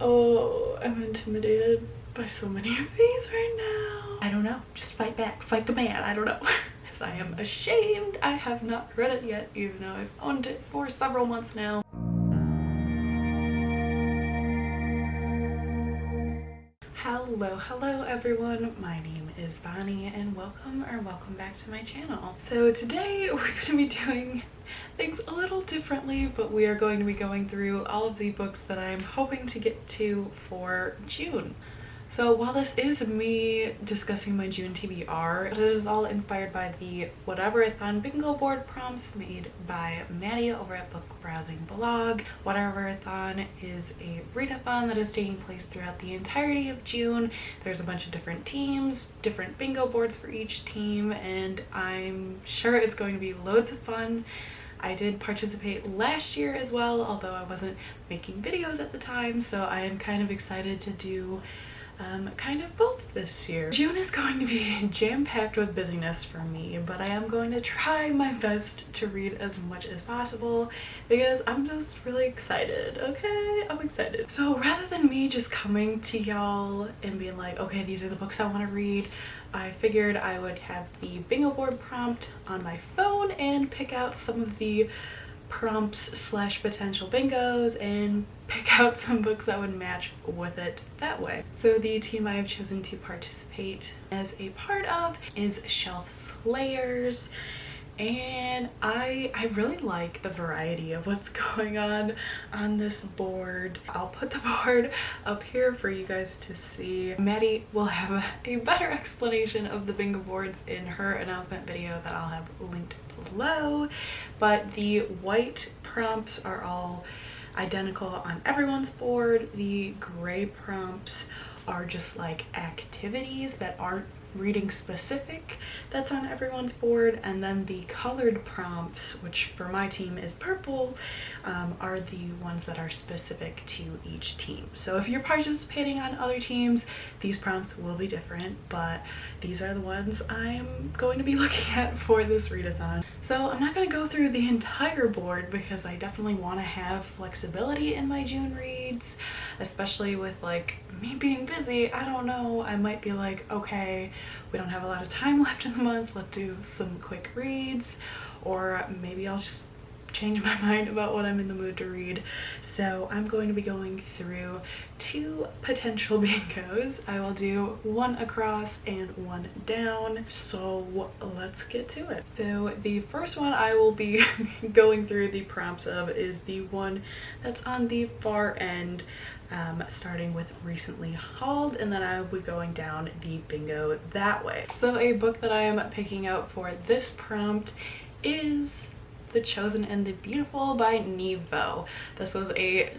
Oh, I'm intimidated by so many of these right now. I don't know. Just fight back. Fight the man. I don't know. Because I am ashamed I have not read it yet, even though I've owned it for several months now. Hello everyone, my name is Bonnie and welcome back to my channel. So today we're going to be doing things a little differently, but we are going to be going through all of the books that I'm hoping to get to for June. So while this is me discussing my June TBR, it is all inspired by the Whateverthon bingo board prompts made by Maddie over at Book Browsing Blog. Whateverthon is a read-a-thon that is taking place throughout the entirety of June. There's a bunch of different teams, different bingo boards for each team, and I'm sure it's going to be loads of fun. I did participate last year as well, although I wasn't making videos at the time, so I am kind of excited to do kind of both this year. June is going to be jam-packed with busyness for me, but I am going to try my best to read as much as possible because I'm just really excited, okay? I'm excited. So rather than me just coming to y'all and being like, okay, these are the books I want to read, I figured I would have the bingo board prompt on my phone and pick out some of the prompts slash potential bingos and pick out some books that would match with it that way. So the team I have chosen to participate as a part of is Shelf Slayers, and I really like the variety of what's going on this board. I'll put the board up here for you guys to see. Maddie will have a better explanation of the bingo boards in her announcement video that I'll have linked below, but the white prompts are all identical on everyone's board. The gray prompts are just like activities that aren't reading specific that's on everyone's board, and then the colored prompts, which for my team is purple, are the ones that are specific to each team. So if you're participating on other teams, these prompts will be different, but these are the ones I'm going to be looking at for this read-a-thon. So I'm not going to go through the entire board because I definitely want to have flexibility in my June reads, especially with like me being busy. I don't know, I might be like, okay, we don't have a lot of time left in the month, let's do some quick reads, or maybe I'll just change my mind about what I'm in the mood to read. So I'm going to be going through two potential bingos. I will do one across and one down, so let's get to it. So the first one I will be going through the prompts of is the one that's on the far end, starting with recently hauled, and then I will be going down the bingo that way. So a book that I am picking out for this prompt is The Chosen and the Beautiful by Nghi. This was a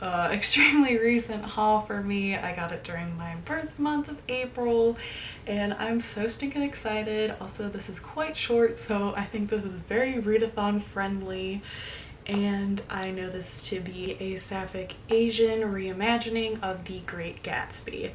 extremely recent haul for me. I got it during my birth month of April and I'm so stinking excited. Also, this is quite short, so I think this is very read-a-thon friendly, and I know this to be a sapphic Asian reimagining of The Great Gatsby,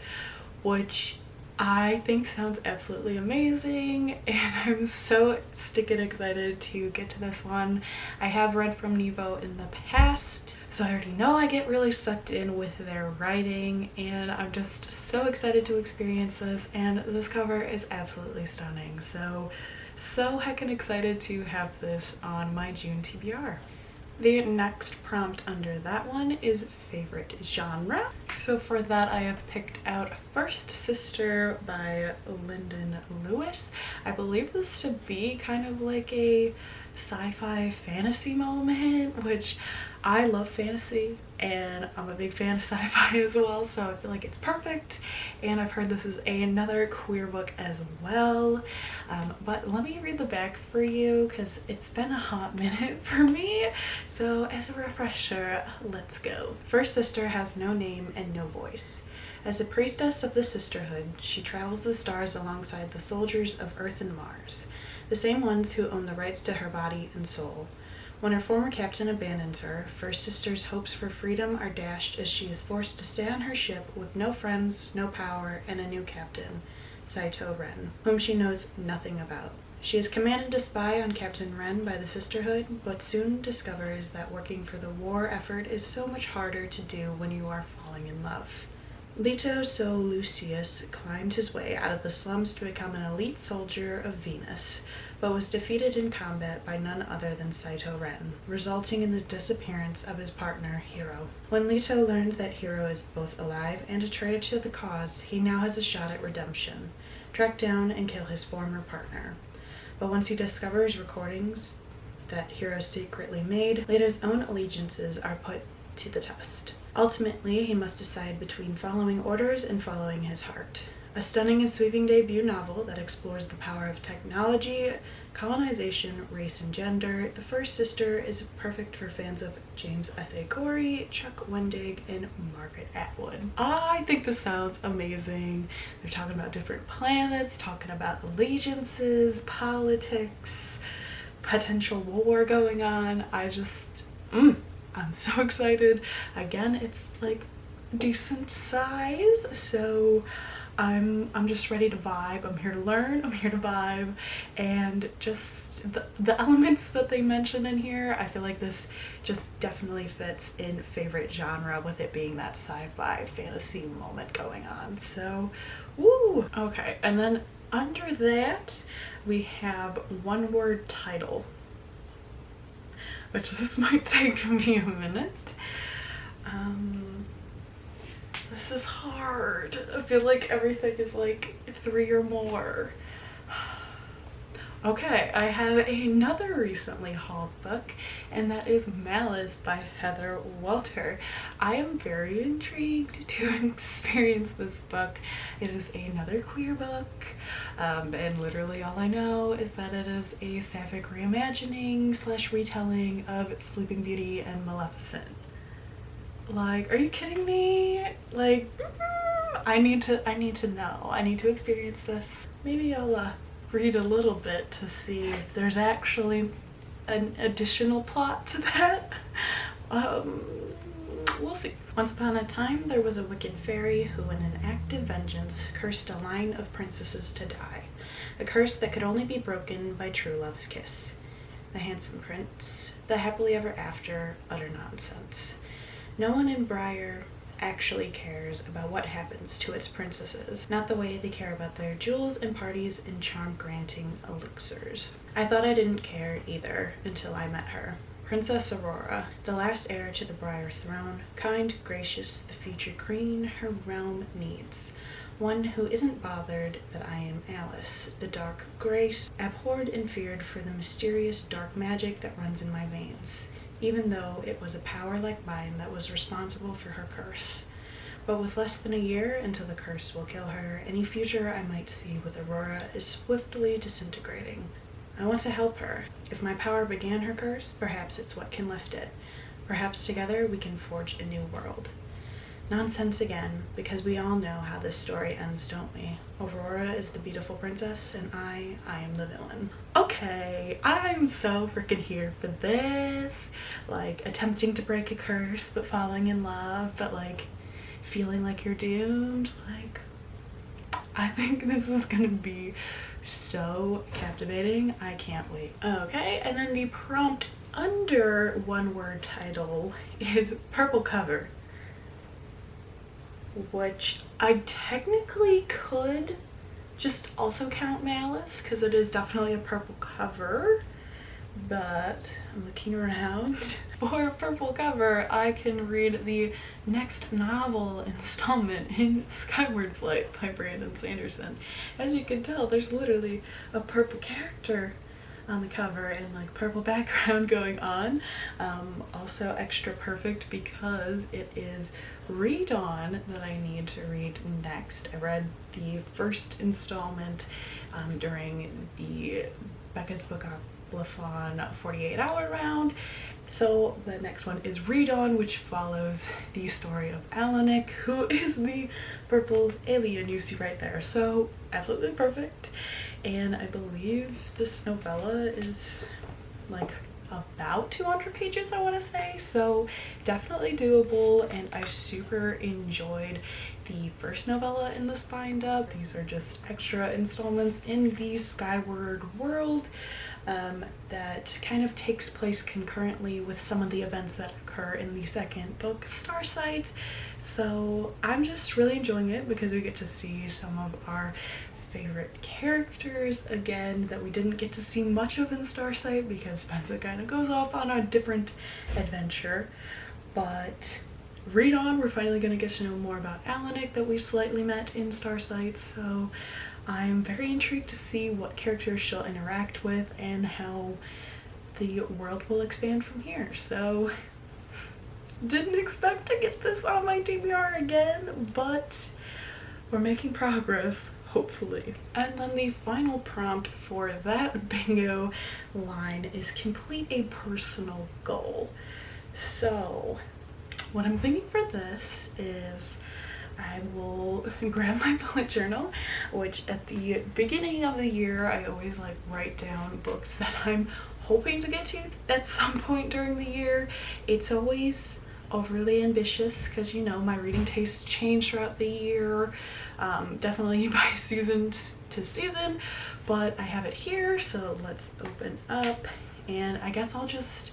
which I think sounds absolutely amazing, and I'm so stinking excited to get to this one. I have read from Nghi in the past, so I already know I get really sucked in with their writing, and I'm just so excited to experience this, and this cover is absolutely stunning. So heckin' excited to have this on my June TBR. The next prompt under that one is favorite genre. So for that I have picked out First Sister by Linden. I believe this to be kind of like a sci-fi fantasy moment, which I love fantasy and I'm a big fan of sci-fi as well, so I feel like it's perfect. And I've heard this is another queer book as well, but let me read the back for you because it's been a hot minute for me. So as a refresher, let's go. First Sister has no name and no voice. As a priestess of the sisterhood, she travels the stars alongside the soldiers of Earth and Mars, the same ones who own the rights to her body and soul. When her former captain abandons her, First Sister's hopes for freedom are dashed as she is forced to stay on her ship with no friends, no power, and a new captain, Saito Ren, whom she knows nothing about. She is commanded to spy on Captain Wren by the Sisterhood, but soon discovers that working for the war effort is so much harder to do when you are falling in love. Leto So Lucius climbed his way out of the slums to become an elite soldier of Venus, but was defeated in combat by none other than Saito Ren, resulting in the disappearance of his partner, Harrow. When Leto learns that Harrow is both alive and a traitor to the cause, he now has a shot at redemption: track down and kill his former partner. But once he discovers recordings that Harrow secretly made, Leto's own allegiances are put to the test. Ultimately, he must decide between following orders and following his heart. A stunning and sweeping debut novel that explores the power of technology, colonization, race, and gender, The First Sister is perfect for fans of James S. A. Corey, Chuck Wendig, and Margaret Atwood. I think this sounds amazing. They're talking about different planets, talking about allegiances, politics, potential war going on. I'm so excited. Again, it's like decent size, so I'm just ready to vibe. I'm here to learn, I'm here to vibe, and just the elements that they mention in here, I feel like this just definitely fits in favorite genre, with it being that sci-fi fantasy moment going on. So, woo! Okay, and then under that, we have one word title, which this might take me a minute. This is hard. I feel like everything is like 3 or more. Okay, I have another recently hauled book, and that is Malice by Heather Walter. I am very intrigued to experience this book. It is another queer book, and literally all I know is that it is a sapphic reimagining / retelling of Sleeping Beauty and Maleficent. Like, are you kidding me? Like, I need to know. I need to experience this. Maybe I'll read a little bit to see if there's actually an additional plot to that. We'll see. Once upon a time, there was a wicked fairy who, in an act of vengeance, cursed a line of princesses to die. A curse that could only be broken by true love's kiss. The handsome prince, the happily ever after, utter nonsense. No one in Briar actually cares about what happens to its princesses, not the way they care about their jewels and parties and charm-granting elixirs. I thought I didn't care either until I met her. Princess Aurora, the last heir to the Briar throne, kind, gracious, the future queen her realm needs. One who isn't bothered that I am Alice, the dark grace, abhorred and feared for the mysterious dark magic that runs in my veins, even though it was a power like mine that was responsible for her curse. But with less than a year until the curse will kill her, any future I might see with Aurora is swiftly disintegrating. I want to help her. If my power began her curse, perhaps it's what can lift it. Perhaps together we can forge a new world. Nonsense again, because we all know how this story ends, don't we? Aurora is the beautiful princess, and I am the villain. Okay, I'm so freaking here for this. Like, attempting to break a curse, but falling in love, but like, feeling like you're doomed. Like, I think this is gonna be so captivating. I can't wait. Okay, and then the prompt under one word title is purple cover, which I technically could just also count Malice because it is definitely a purple cover, but I'm looking around for a purple cover. I can read the next novel installment in Skyward Flight by Brandon Sanderson. As you can tell, there's literally a purple character on the cover and like purple background going on. Also extra perfect because it is Read-A-Thon that I need to read next. I read the first installment during the Becca's Book-A-Thon 48-hour round. So the next one is Read-A-Thon, which follows the story of Alanik, who is the purple alien you see right there. So absolutely perfect. And I believe this novella is like about 200 pages, I want to say, so definitely doable. And I super enjoyed the first novella in this bind up. These are just extra installments in the Skyward world that kind of takes place concurrently with some of the events that occur in the second book, Starsight. So I'm just really enjoying it because we get to see some of our favorite characters again that we didn't get to see much of in Starsight because Spencer kind of goes off on a different adventure. But Read-On, we're finally going to get to know more about Alanik that we slightly met in Starsight, so I'm very intrigued to see what characters she'll interact with and how the world will expand from here. So didn't expect to get this on my TBR again, but we're making progress, hopefully. And then the final prompt for that bingo line is complete a personal goal. So what I'm thinking for this is I will grab my bullet journal, which at the beginning of the year I always like write down books that I'm hoping to get to at some point during the year. It's always overly ambitious because, you know, my reading tastes change throughout the year, definitely by season to season, but I have it here, so let's open up, and I guess I'll just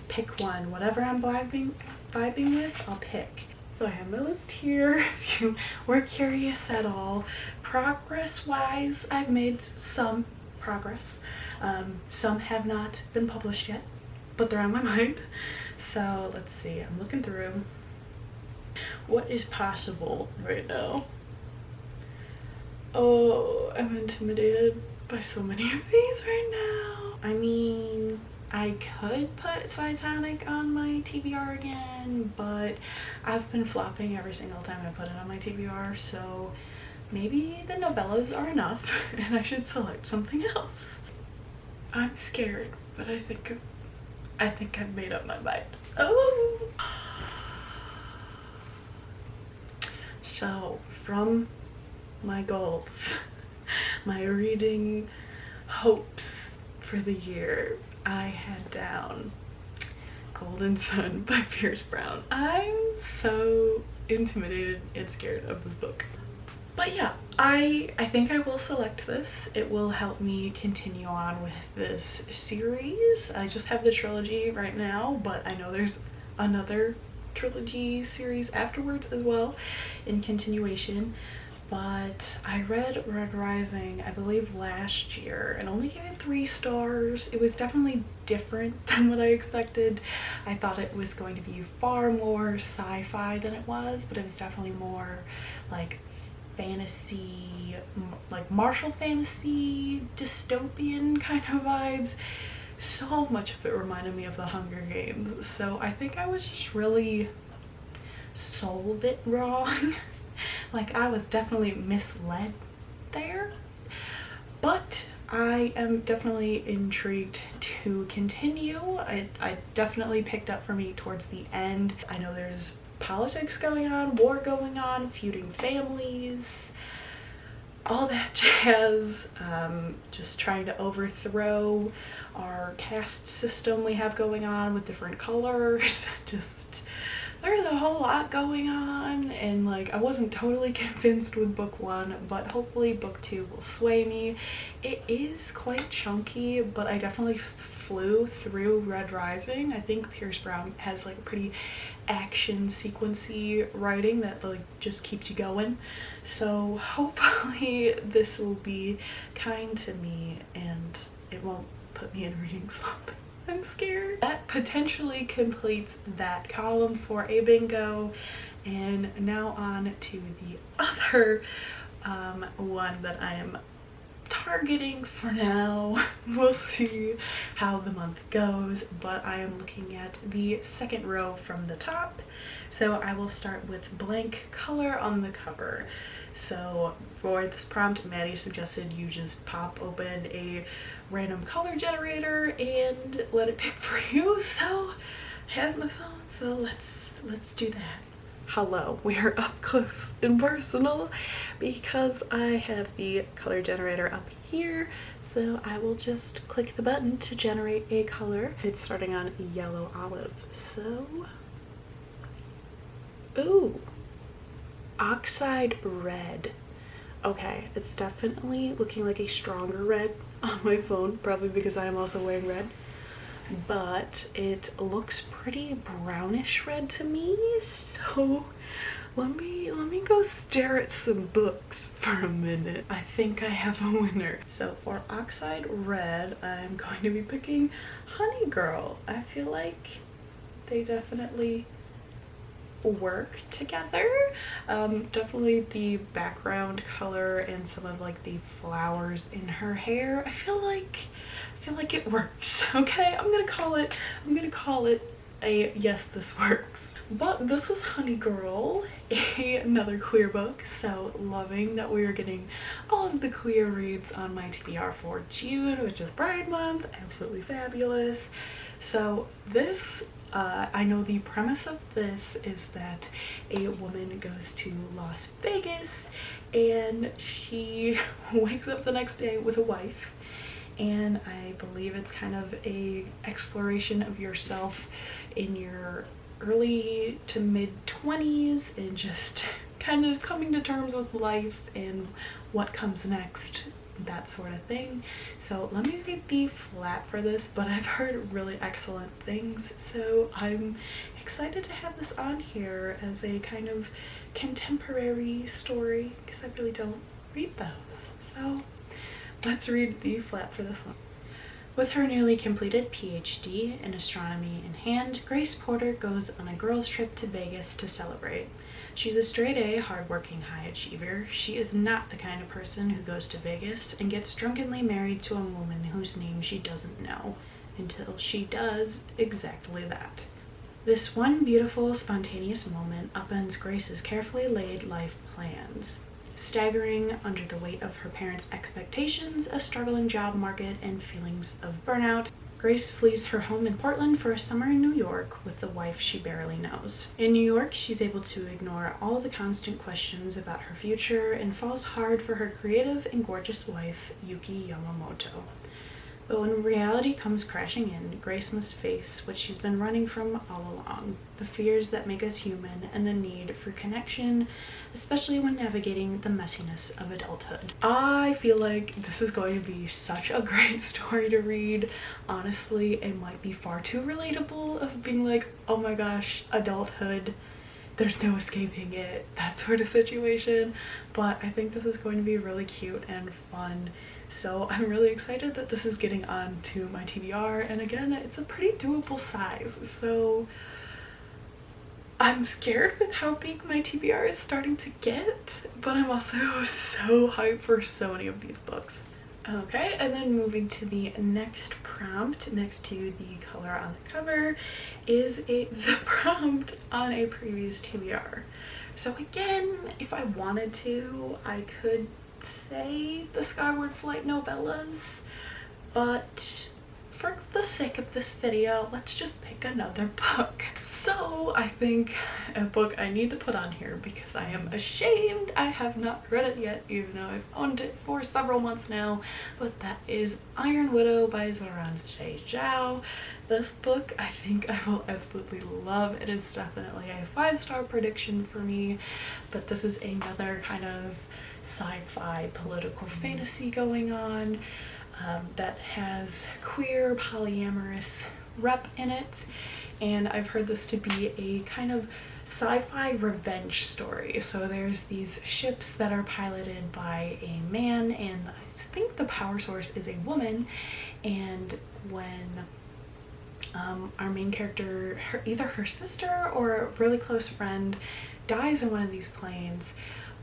pick one. Whatever I'm vibing with, I'll pick. So I have my list here if you were curious at all. Progress wise, I've made some progress. Some have not been published yet, but they're on my mind. So let's see, I'm looking through what is possible right now. Oh, I'm intimidated by so many of these right now. I mean, I could put Titanic on my TBR again, but I've been flopping every single time I put it on my TBR, so maybe the novellas are enough and I should select something else. I'm scared, but I think I've made up my mind. Oh! So, from my goals, my reading hopes for the year, I had down Golden Sun by Pierce Brown. I'm so intimidated and scared of this book. But yeah, I think I will select this. It will help me continue on with this series. I just have the trilogy right now, but I know there's another trilogy series afterwards as well in continuation. But I read Red Rising, I believe last year, and only gave it 3 stars. It was definitely different than what I expected. I thought it was going to be far more sci-fi than it was, but it was definitely more like fantasy, like martial fantasy, dystopian kind of vibes. So much of it reminded me of the Hunger Games, so I think I was just really sold it wrong. Like, I was definitely misled there, but I am definitely intrigued to continue. I definitely picked up for me towards the end. I know there's politics going on, war going on, feuding families, all that jazz, just trying to overthrow our caste system we have going on with different colors. Just there's a whole lot going on, and like I wasn't totally convinced with book 1, but hopefully book 2 will sway me. It is quite chunky, but I definitely flew through Red Rising. I think Pierce Brown has like a pretty action sequency writing that like just keeps you going, so hopefully this will be kind to me and it won't put me in a reading slump. I'm scared. That potentially completes that column for a bingo, and now on to the other one that I am targeting for now. We'll see how the month goes, but I am looking at the second row from the top, so I will start with blank color on the cover. So for this prompt, Maddie suggested you just pop open a random color generator and let it pick for you, so I have my phone, so let's do that. hello, we are up close and personal because I have the color generator up here. So I will just click the button to generate a color. It's starting on yellow olive. So, ooh, oxide red. Okay, it's definitely looking like a stronger red on my phone, probably because I am also wearing red. But it looks pretty brownish red to me, so let me go stare at some books for a minute. I think I have a winner. So for oxide red, I'm going to be picking Honey Girl. I feel like they definitely work together. Definitely the background color and some of like the flowers in her hair. I feel like it works. Okay, I'm gonna call it a yes, this works. But this is Honey Girl, another queer book, so loving that we are getting all of the queer reads on my TBR for June, which is Pride Month. Absolutely fabulous. So this, I know the premise of this is that a woman goes to Las Vegas and she wakes up the next day with a wife, and I believe it's kind of a exploration of yourself in your early to mid 20s and just kind of coming to terms with life and what comes next, that sort of thing. So let me read the flap for this, but I've heard really excellent things, so I'm excited to have this on here as a kind of contemporary story because I really don't read those. So let's read the flap for this one. With her newly completed PhD in astronomy in hand, Grace Porter goes on a girls' trip to Vegas to celebrate. She's a straight-A, hard-working high achiever. She is not the kind of person who goes to Vegas and gets drunkenly married to a woman whose name she doesn't know, until she does exactly that. This one beautiful, spontaneous moment upends Grace's carefully laid life plans. Staggering under the weight of her parents' expectations, a struggling job market, and feelings of burnout, Grace flees her home in Portland for a summer in New York with the wife she barely knows. In New York, she's able to ignore all the constant questions about her future and falls hard for her creative and gorgeous wife, Yuki Yamamoto. But when reality comes crashing in, Grace must face what she's been running from all along: the fears that make us human and the need for connection, especially when navigating the messiness of adulthood. I feel like this is going to be such a great story to read. Honestly, it might be far too relatable of being like, oh my gosh, adulthood, there's no escaping it, that sort of situation. But I think this is going to be really cute and fun. So I'm really excited that this is getting on to my TBR, and again, it's a pretty doable size, so I'm scared with how big my TBR is starting to get, but I'm also so hyped for so many of these books. Okay, and then moving to the next prompt next to the color on the cover is the prompt on a previous TBR. So again, if I wanted to, I could say the Skyward Flight novellas, but for the sake of this video, let's just pick another book. So I think a book I need to put on here because I am ashamed I have not read it yet, even though I've owned it for several months now, but that is Iron Widow by Zhao. This book I think I will absolutely love. It is definitely a 5-star prediction for me, but this is another kind of sci-fi political fantasy going on that has queer polyamorous rep in it, and I've heard this to be a kind of sci-fi revenge story. So there's these ships that are piloted by a man, and I think the power source is a woman, and when our main character, either her sister or a really close friend, dies in one of these planes,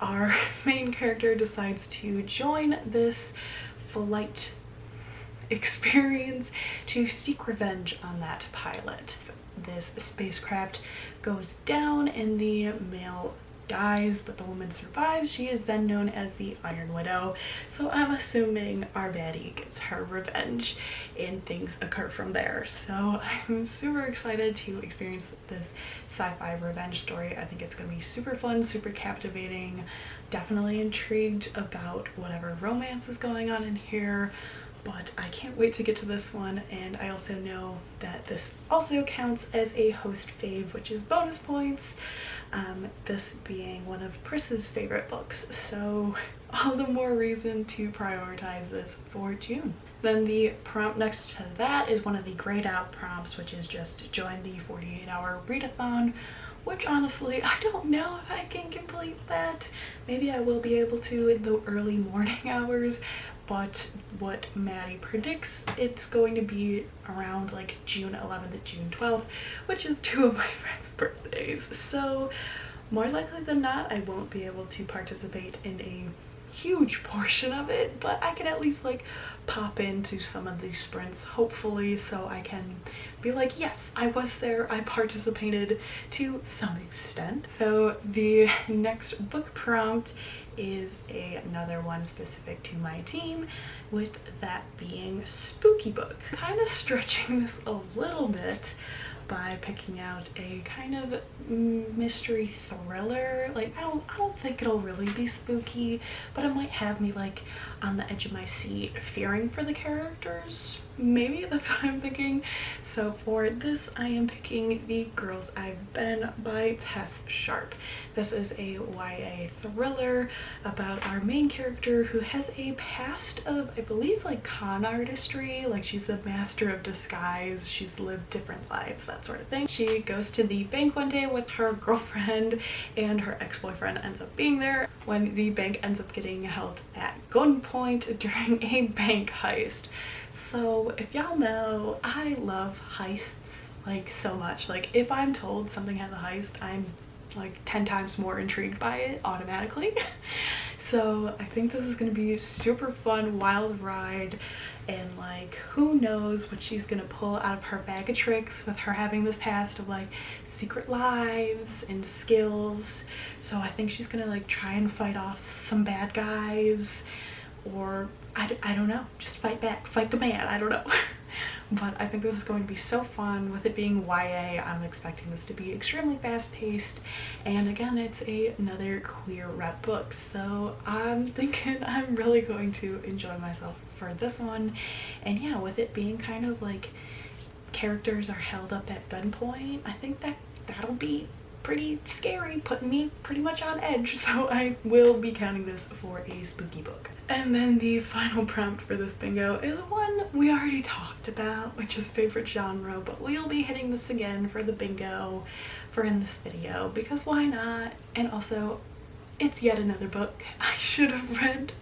our main character decides to join this flight experience to seek revenge on that pilot. This spacecraft goes down and the male dies, but the woman survives. She is then known as the Iron Widow. So I'm assuming our baddie gets her revenge and things occur from there. So I'm super excited to experience this sci-fi revenge story. I think it's gonna be super fun, super captivating. Definitely intrigued about whatever romance is going on in here, but I can't wait to get to this one. And I also know that this also counts as a host fave, which is bonus points, this being one of Pris's favorite books, so all the more reason to prioritize this for June. Then the prompt next to that is one of the grayed out prompts, which is just join the 48-hour read-a-thon, which honestly, I don't know if I can complete that. Maybe I will be able to in the early morning hours, but what Maddie predicts, it's going to be around like June 11th to June 12th, which is 2 of my friends' birthdays. So more likely than not, I won't be able to participate in a huge portion of it, but I can at least like pop into some of these sprints, hopefully, so I can be like, yes, I was there, I participated to some extent. So the next book prompt is another one specific to my team, with that being spooky book. Kind of stretching this a little bit by picking out a kind of mystery thriller. Like I don't think it'll really be spooky, but it might have me like on the edge of my seat fearing for the characters. Maybe that's what I'm thinking. So for this, I am picking The Girls I've Been by Tess Sharpe. This is a YA thriller about our main character who has a past of, I believe, like con artistry. Like she's a master of disguise, she's lived different lives, that sort of thing. She goes to the bank one day with her girlfriend, and her ex-boyfriend ends up being there when the bank ends up getting held at gunpoint during a bank heist. So if y'all know, I love heists like so much. Like if I'm told something has a heist, I'm like 10 times more intrigued by it automatically. So I think this is gonna be a super fun, wild ride, and like who knows what she's gonna pull out of her bag of tricks with her having this past of like secret lives and skills. So I think she's gonna like try and fight off some bad guys, or I don't know, just fight back, fight the man, I don't know. But I think this is going to be so fun. With it being YA, I'm expecting this to be extremely fast-paced, and again, it's another queer rep book, so I'm thinking I'm really going to enjoy myself for this one. And yeah, with it being kind of like characters are held up at gunpoint, I think that'll be pretty scary, putting me pretty much on edge, so I will be counting this for a spooky book. And then the final prompt for this bingo is one we already talked about, which is favorite genre, but we'll be hitting this again for the bingo for in this video, because why not? And also, it's yet another book I should have read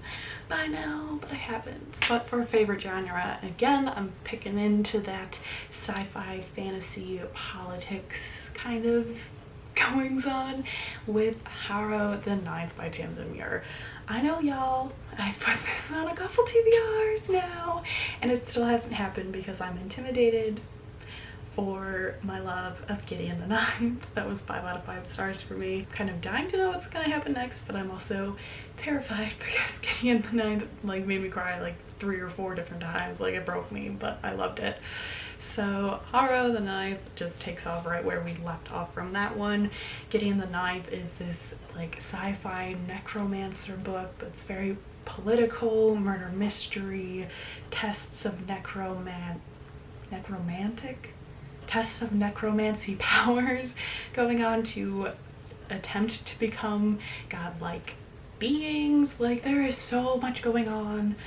by now, but I haven't. But for favorite genre, again, I'm picking into that sci-fi, fantasy, politics kind of goings on with Harrow the Ninth by Tamsyn. I know y'all, I've put this on a couple TBRs now, and it still hasn't happened because I'm intimidated for my love of Gideon the Ninth. That was 5 out of 5 stars for me. Kind of dying to know what's gonna happen next, but I'm also terrified because Gideon the Ninth like made me cry like 3 or 4 different times. Like it broke me, but I loved it. So Harrow the Ninth just takes off right where we left off from that one. Gideon the Ninth is this like sci-fi necromancer book, but it's very political, murder mystery, tests of necromancy powers going on to attempt to become godlike beings. Like there is so much going on.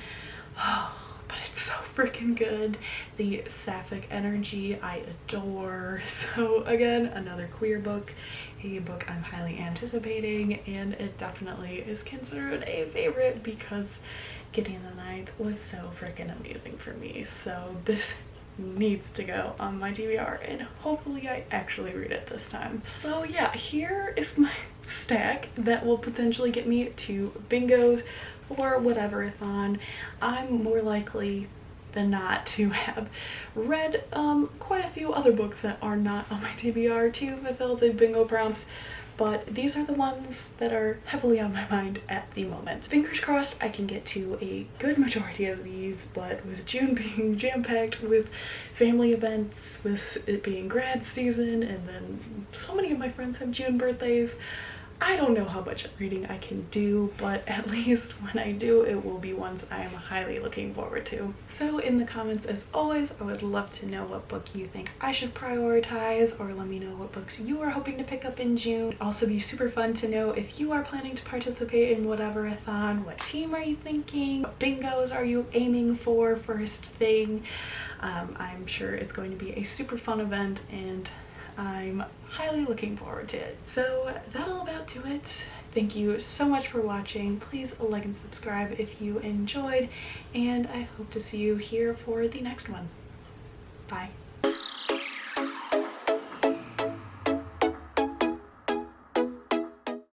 Oh, but it's so freaking good. The sapphic energy I adore. So again, another queer book, a book I'm highly anticipating, and it definitely is considered a favorite because Gideon the Ninth was so freaking amazing for me. So this needs to go on my TBR, and hopefully I actually read it this time. So yeah, here is my stack that will potentially get me to bingos for Whateverthon. I'm more likely than not to have read quite a few other books that are not on my TBR to fulfill the bingo prompts, but these are the ones that are heavily on my mind at the moment. Fingers crossed I can get to a good majority of these, but with June being jam-packed with family events, with it being grad season, and then so many of my friends have June birthdays, I don't know how much reading I can do, but at least when I do, it will be ones I am highly looking forward to. So in the comments, as always, I would love to know what book you think I should prioritize, or let me know what books you are hoping to pick up in June. It'd also be super fun to know if you are planning to participate in Whateverthon. What team are you thinking? What bingos are you aiming for first thing? I'm sure it's going to be a super fun event, and I'm highly looking forward to it. So that'll about do it. Thank you so much for watching. Please like and subscribe if you enjoyed, and I hope to see you here for the next one. Bye.